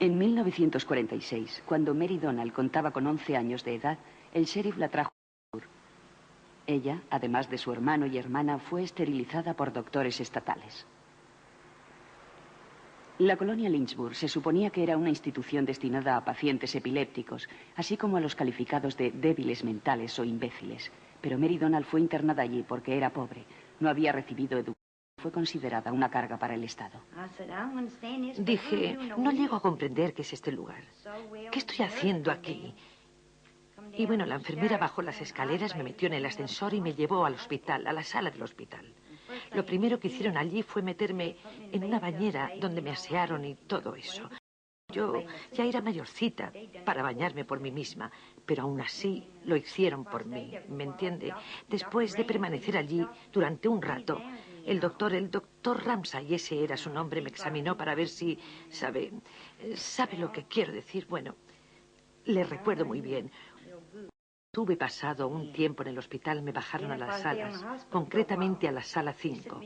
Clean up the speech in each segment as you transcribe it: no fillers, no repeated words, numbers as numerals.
En 1946, cuando Mary Donald contaba con 11 años de edad, el sheriff la trajo a Lynchburg. Ella, además de su hermano y hermana, fue esterilizada por doctores estatales. La colonia Lynchburg se suponía que era una institución destinada a pacientes epilépticos, así como a los calificados de débiles mentales o imbéciles. Pero Mary Donald fue internada allí porque era pobre, no había recibido educación. Fue considerada una carga para el Estado. Dije, no llego a comprender qué es este lugar. ¿Qué estoy haciendo aquí? Y bueno, la enfermera bajó las escaleras, me metió en el ascensor y me llevó al hospital, a la sala del hospital. Lo primero que hicieron allí fue meterme en una bañera donde me asearon y todo eso. Yo ya era mayorcita para bañarme por mí misma, pero aún así lo hicieron por mí, ¿me entiende? Después de permanecer allí durante un rato, el doctor Ramsay, ese era su nombre, me examinó para ver si sabe lo que quiero decir. Bueno, le recuerdo muy bien. Tuve pasado un tiempo en el hospital, me bajaron a las salas, concretamente a la sala 5.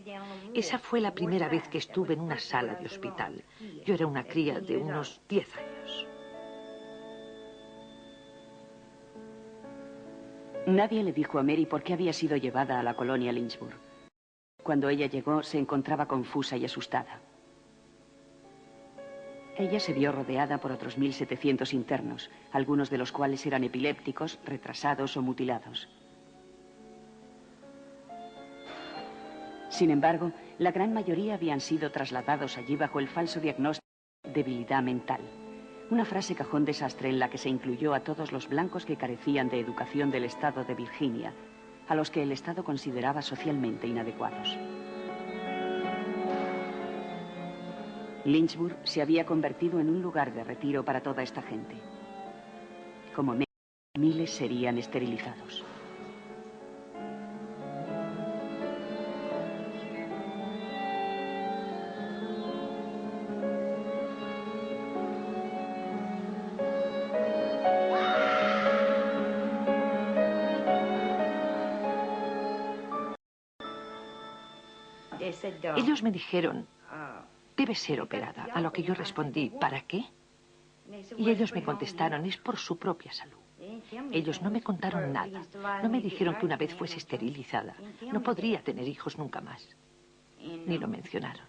Esa fue la primera vez que estuve en una sala de hospital. Yo era una cría de unos 10 años. Nadie le dijo a Mary por qué había sido llevada a la colonia Lynchburg. Cuando ella llegó, se encontraba confusa y asustada. Ella se vio rodeada por otros 1.700 internos, algunos de los cuales eran epilépticos, retrasados o mutilados. Sin embargo, la gran mayoría habían sido trasladados allí bajo el falso diagnóstico de debilidad mental. Una frase cajón desastre en la que se incluyó a todos los blancos que carecían de educación del estado de Virginia, a los que el Estado consideraba socialmente inadecuados. Lynchburg se había convertido en un lugar de retiro para toda esta gente. Como miles serían esterilizados. Ellos me dijeron, debe ser operada, a lo que yo respondí, ¿para qué? Y ellos me contestaron, es por su propia salud. Ellos no me contaron nada. No me dijeron que una vez fuese esterilizada, no podría tener hijos nunca más. Ni lo mencionaron.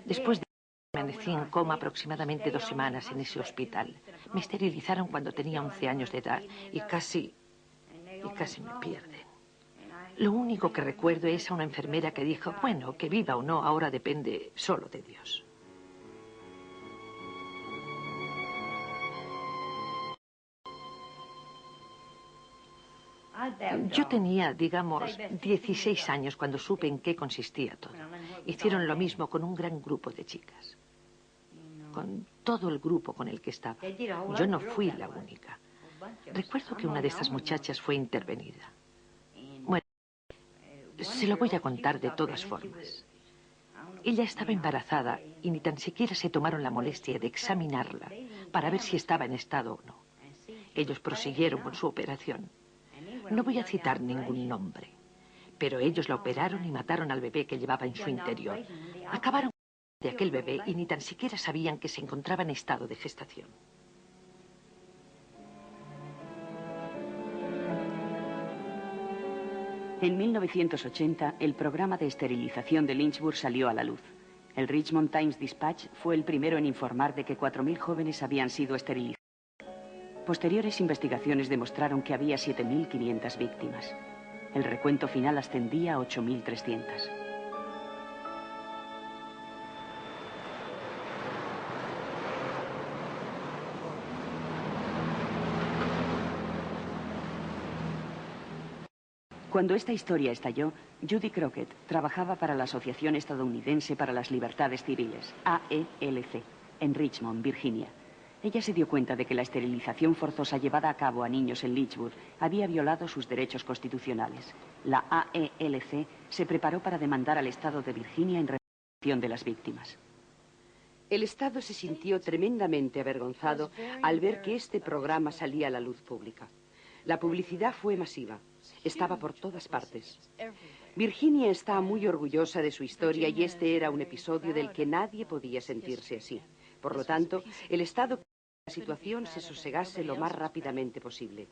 Después de permanecí en coma aproximadamente 2 semanas en ese hospital. Me esterilizaron cuando tenía 11 años de edad y casi me pierden. Lo único que recuerdo es a una enfermera que dijo, bueno, que viva o no, ahora depende solo de Dios. Yo tenía, digamos, 16 años cuando supe en qué consistía todo. Hicieron lo mismo con un gran grupo de chicas. Con todo el grupo con el que estaba. Yo no fui la única. Recuerdo que una de estas muchachas fue intervenida. Bueno, se lo voy a contar de todas formas. Ella estaba embarazada y ni tan siquiera se tomaron la molestia de examinarla para ver si estaba en estado o no. Ellos prosiguieron con su operación. No voy a citar ningún nombre, pero ellos la operaron y mataron al bebé que llevaba en su interior. Acabaron de aquel bebé y ni tan siquiera sabían que se encontraba en estado de gestación. En 1980, el programa de esterilización de Lynchburg salió a la luz. El Richmond Times-Dispatch fue el primero en informar de que 4.000 jóvenes habían sido esterilizados. Posteriores investigaciones demostraron que había 7.500 víctimas. El recuento final ascendía a 8.300. Cuando esta historia estalló, Judy Crockett trabajaba para la Asociación Estadounidense para las Libertades Civiles, AELC, en Richmond, Virginia. Ella se dio cuenta de que la esterilización forzosa llevada a cabo a niños en Lynchburg había violado sus derechos constitucionales. La AELC se preparó para demandar al Estado de Virginia en reparación de las víctimas. El Estado se sintió tremendamente avergonzado al ver que este programa salía a la luz pública. La publicidad fue masiva. Estaba por todas partes. Virginia está muy orgullosa de su historia y este era un episodio del que nadie podía sentirse así. Por lo tanto, el Estado quería que la situación se sosegase lo más rápidamente posible.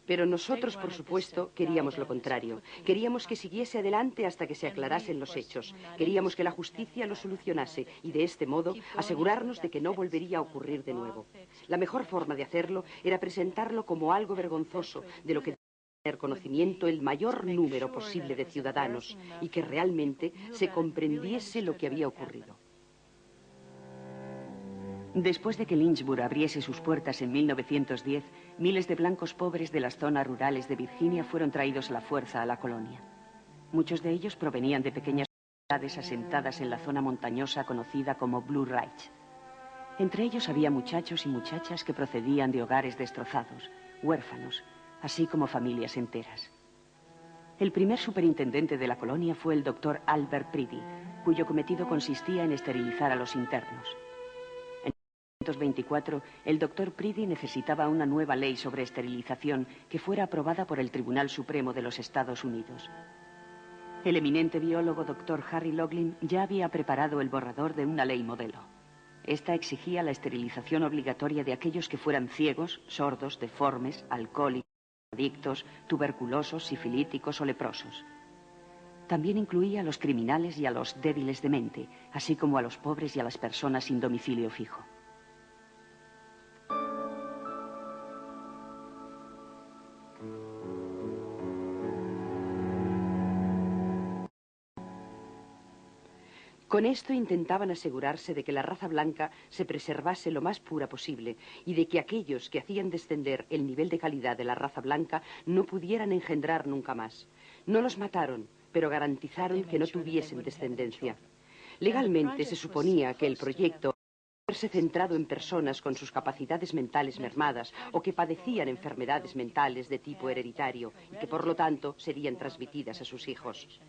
Pero nosotros, por supuesto, queríamos lo contrario. Queríamos que siguiese adelante hasta que se aclarasen los hechos. Queríamos que la justicia lo solucionase y, de este modo, asegurarnos de que no volvería a ocurrir de nuevo. La mejor forma de hacerlo era presentarlo como algo vergonzoso, de lo que debía tener conocimiento el mayor número posible de ciudadanos y que realmente se comprendiese lo que había ocurrido. Después de que Lynchburg abriese sus puertas en 1910, miles de blancos pobres de las zonas rurales de Virginia fueron traídos a la fuerza a la colonia. Muchos de ellos provenían de pequeñas comunidades asentadas en la zona montañosa conocida como Blue Ridge. Entre ellos había muchachos y muchachas que procedían de hogares destrozados, huérfanos, así como familias enteras. El primer superintendente de la colonia fue el doctor Albert Priddy, cuyo cometido consistía en esterilizar a los internos. En 1924, el doctor Priddy necesitaba una nueva ley sobre esterilización que fuera aprobada por el Tribunal Supremo de los Estados Unidos. El eminente biólogo doctor Harry Laughlin ya había preparado el borrador de una ley modelo. Esta exigía la esterilización obligatoria de aquellos que fueran ciegos, sordos, deformes, alcohólicos, adictos, tuberculosos, sifilíticos o leprosos. También incluía a los criminales y a los débiles de mente, así como a los pobres y a las personas sin domicilio fijo. Con esto intentaban asegurarse de que la raza blanca se preservase lo más pura posible y de que aquellos que hacían descender el nivel de calidad de la raza blanca no pudieran engendrar nunca más. No los mataron, pero garantizaron que no tuviesen descendencia. Legalmente se suponía que el proyecto haberse centrado en personas con sus capacidades mentales mermadas o que padecían enfermedades mentales de tipo hereditario y que por lo tanto serían transmitidas a sus hijos.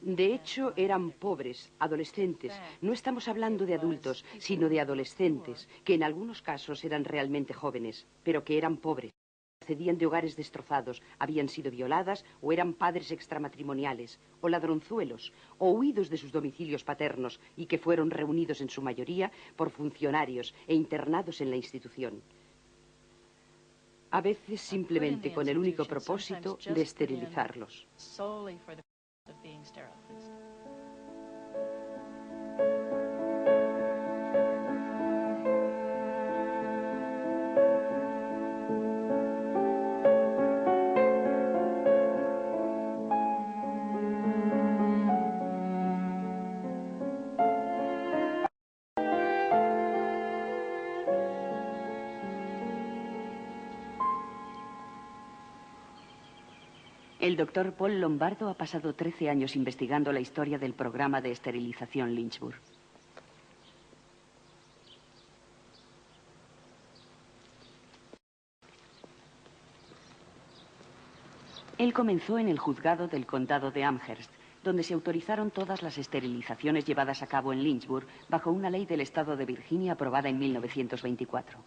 De hecho, eran pobres, adolescentes. No estamos hablando de adultos, sino de adolescentes, que en algunos casos eran realmente jóvenes, pero que eran pobres. Procedían de hogares destrozados, habían sido violadas o eran padres extramatrimoniales, o ladronzuelos, o huidos de sus domicilios paternos y que fueron reunidos en su mayoría por funcionarios e internados en la institución. A veces simplemente con el único propósito de esterilizarlos. El doctor Paul Lombardo ha pasado 13 años investigando la historia del programa de esterilización Lynchburg. Él comenzó en el juzgado del condado de Amherst, donde se autorizaron todas las esterilizaciones llevadas a cabo en Lynchburg bajo una ley del estado de Virginia aprobada en 1924.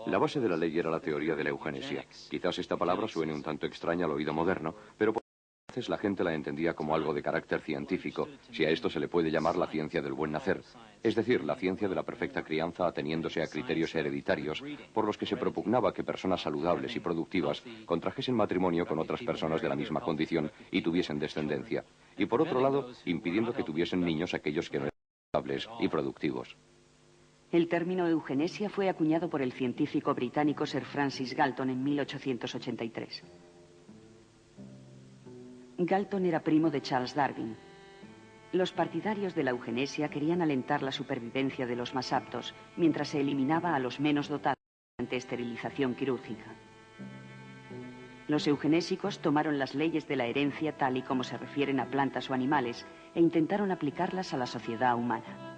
La base de la ley era la teoría de la eugenesia. Quizás esta palabra suene un tanto extraña al oído moderno, pero por veces la gente la entendía como algo de carácter científico, si a esto se le puede llamar la ciencia del buen nacer, es decir, la ciencia de la perfecta crianza ateniéndose a criterios hereditarios por los que se propugnaba que personas saludables y productivas contrajesen matrimonio con otras personas de la misma condición y tuviesen descendencia, y por otro lado, impidiendo que tuviesen niños aquellos que no eran saludables y productivos. El término eugenesia fue acuñado por el científico británico Sir Francis Galton en 1883. Galton era primo de Charles Darwin. Los partidarios de la eugenesia querían alentar la supervivencia de los más aptos, mientras se eliminaba a los menos dotados mediante esterilización quirúrgica. Los eugenésicos tomaron las leyes de la herencia tal y como se refieren a plantas o animales e intentaron aplicarlas a la sociedad humana.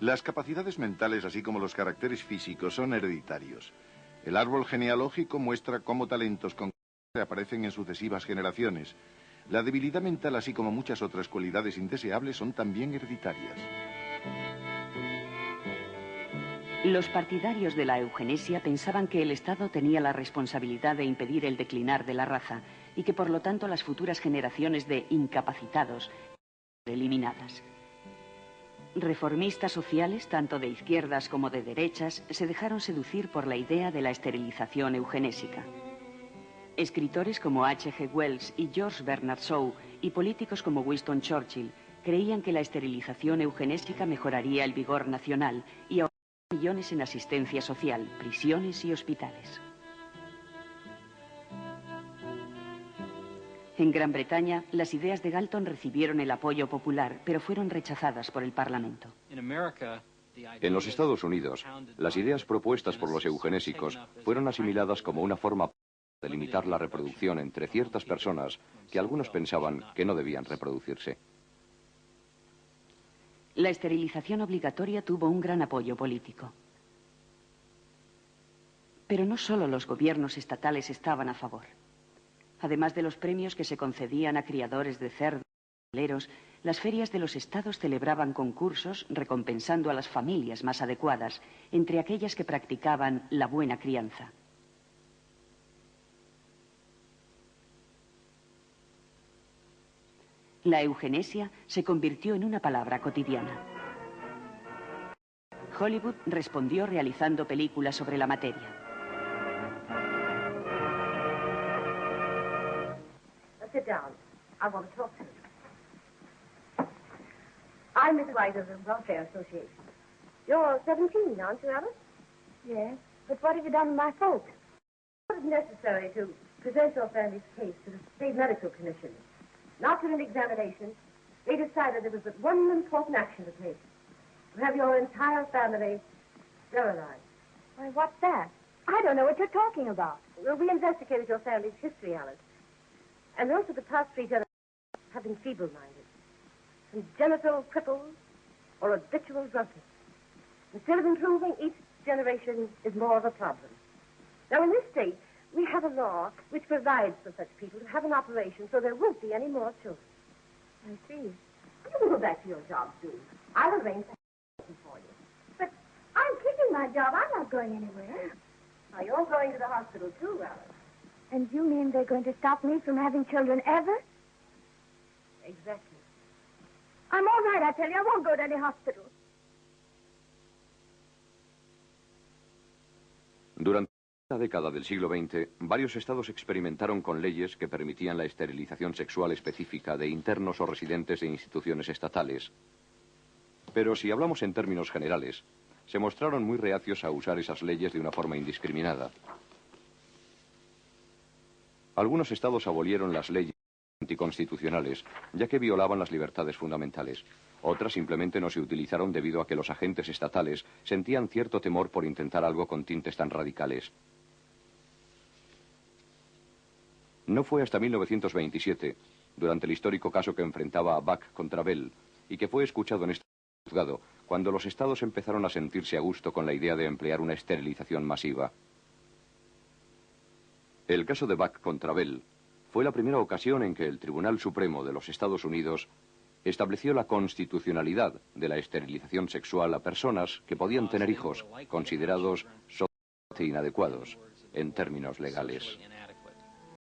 Las capacidades mentales, así como los caracteres físicos, son hereditarios. El árbol genealógico muestra cómo talentos concretos aparecen en sucesivas generaciones. La debilidad mental, así como muchas otras cualidades indeseables, son también hereditarias. Los partidarios de la eugenesia pensaban que el Estado tenía la responsabilidad de impedir el declinar de la raza y que por lo tanto las futuras generaciones de incapacitados eran eliminadas. Reformistas sociales, tanto de izquierdas como de derechas, se dejaron seducir por la idea de la esterilización eugenésica. Escritores como H.G. Wells y George Bernard Shaw y políticos como Winston Churchill creían que la esterilización eugenésica mejoraría el vigor nacional y ahorraría millones en asistencia social, prisiones y hospitales. En Gran Bretaña, las ideas de Galton recibieron el apoyo popular, pero fueron rechazadas por el Parlamento. En los Estados Unidos, las ideas propuestas por los eugenésicos fueron asimiladas como una forma de limitar la reproducción entre ciertas personas que algunos pensaban que no debían reproducirse. La esterilización obligatoria tuvo un gran apoyo político. Pero no solo los gobiernos estatales estaban a favor. Además de los premios que se concedían a criadores de cerdos y ganaderos, las ferias de los estados celebraban concursos recompensando a las familias más adecuadas, entre aquellas que practicaban la buena crianza. La eugenesia se convirtió en una palabra cotidiana. Hollywood respondió realizando películas sobre la materia. Sit down. I want to talk to you. I'm Miss White of the Welfare Association. You're 17, aren't you, Alice? Yes. But what have you done with my folks? It was necessary to present your family's case to the State Medical Commission. And after an examination, they decided there was but one important action to take. To have your entire family sterilized. Why, what's that? I don't know what you're talking about. Well, we investigated your family's history, Alice. And those of the past 3 generations have been feeble-minded, congenital cripples, or habitual drunkards. Instead of improving, each generation is more of a problem. Now, in this state, we have a law which provides for such people to have an operation so there won't be any more children. I see. You can go back to your job soon. I'll arrange for you. But I'm keeping my job. I'm not going anywhere. Now, you're going to the hospital, too, Alice. And you mean they're going to stop me from having children ever? Exactly. I'm all right, I tell you. I won't go to any hospital. Durante la década del siglo XX, varios estados experimentaron con leyes que permitían la esterilización sexual específica de internos o residentes de instituciones estatales. Pero si hablamos en términos generales, se mostraron muy reacios a usar esas leyes de una forma indiscriminada. Algunos estados abolieron las leyes anticonstitucionales, ya que violaban las libertades fundamentales. Otras simplemente no se utilizaron debido a que los agentes estatales sentían cierto temor por intentar algo con tintes tan radicales. No fue hasta 1927, durante el histórico caso que enfrentaba a Buck contra Bell, y que fue escuchado en este juzgado, cuando los estados empezaron a sentirse a gusto con la idea de emplear una esterilización masiva. El caso de Buck contra Bell fue la primera ocasión en que el Tribunal Supremo de los Estados Unidos estableció la constitucionalidad de la esterilización sexual a personas que podían tener hijos considerados socialmente inadecuados en términos legales.